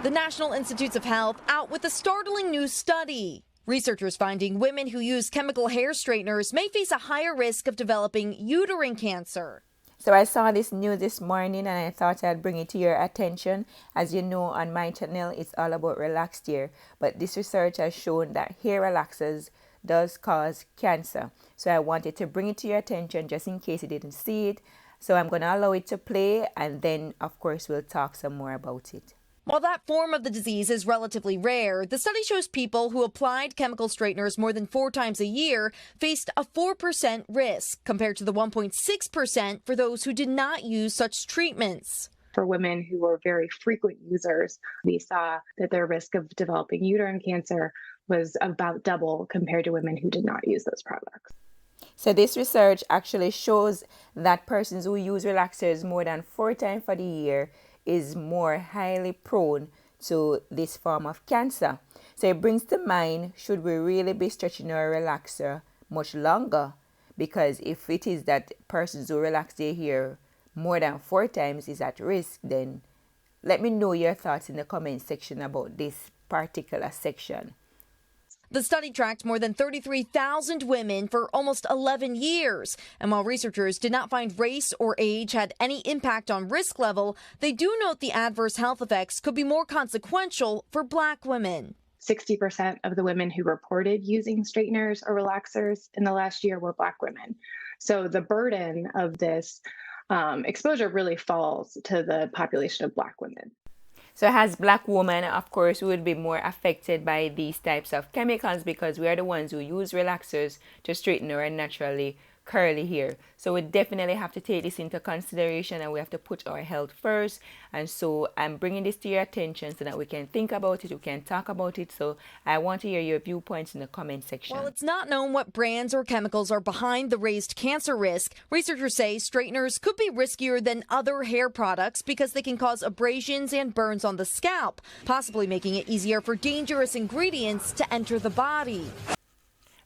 The National Institutes of Health out with a startling new study. Researchers finding women who use chemical hair straighteners may face a higher risk of developing uterine cancer. So I saw this news this morning and I thought I'd bring it to your attention. As you know, on my channel, it's all about relaxed hair. But this research has shown that hair relaxers does cause cancer. So I wanted to bring it to your attention just in case you didn't see it. So I'm going to allow it to play and then, of course, we'll talk some more about it. While that form of the disease is relatively rare, the study shows people who applied chemical straighteners more than 4 times a year faced a 4% risk compared to the 1.6% for those who did not use such treatments. For women who were very frequent users, we saw that their risk of developing uterine cancer was about double compared to women who did not use those products. So this research actually shows that persons who use relaxers more than 4 times for the year is more highly prone to this form of cancer. So it brings to mind, should we really be stretching our relaxer much longer? Because if it is that persons who relax their hair more than 4 times is at risk, then let me know your thoughts in the comment section about this particular section. The study tracked more than 33,000 women for almost 11 years. And while researchers did not find race or age had any impact on risk level, they do note the adverse health effects could be more consequential for Black women. 60% of the women who reported using straighteners or relaxers in the last year were Black women. So the burden of this exposure really falls to the population of Black women. So as Black women, of course, we would be more affected by these types of chemicals because we are the ones who use relaxers to straighten our naturally curly hair. So we definitely have to take this into consideration and we have to put our health first. And so I'm bringing this to your attention so that we can think about it, we can talk about it. So I want to hear your viewpoints in the comment section. While it's not known what brands or chemicals are behind the raised cancer risk, researchers say straighteners could be riskier than other hair products because they can cause abrasions and burns on the scalp, possibly making it easier for dangerous ingredients to enter the body.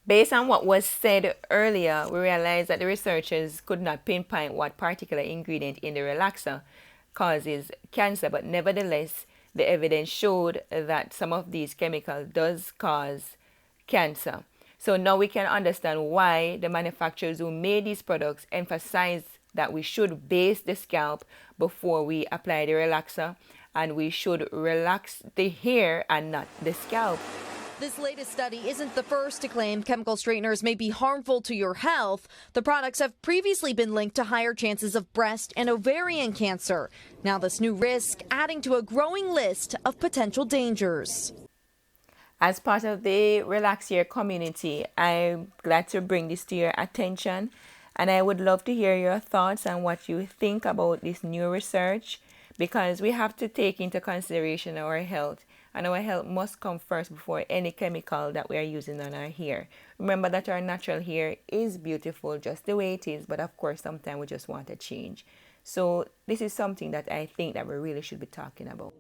Based on what was said earlier, we realized that the researchers could not pinpoint what particular ingredient in the relaxer causes cancer, but nevertheless, the evidence showed that some of these chemicals does cause cancer. So now we can understand why the manufacturers who made these products emphasize that we should base the scalp before we apply the relaxer, and we should relax the hair and not the scalp. This latest study isn't the first to claim chemical straighteners may be harmful to your health. The products have previously been linked to higher chances of breast and ovarian cancer. Now this new risk adding to a growing list of potential dangers. As part of the Relax Hair community, I'm glad to bring this to your attention. And I would love to hear your thoughts on what you think about this new research, because we have to take into consideration our health. And our health must come first before any chemical that we are using on our hair. Remember that our natural hair is beautiful just the way it is, but of course sometimes we just want a change. So this is something that I think that we really should be talking about.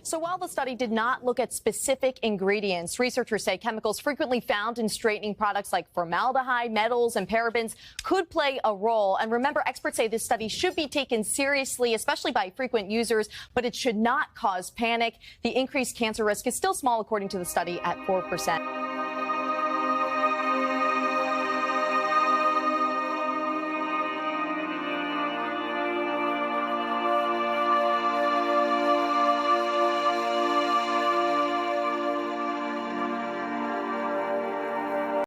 So while the study did not look at specific ingredients, researchers say chemicals frequently found in straightening products like formaldehyde, metals, and parabens could play a role. And remember, experts say this study should be taken seriously, especially by frequent users, but it should not cause panic. The increased cancer risk is still small, according to the study, at 4%.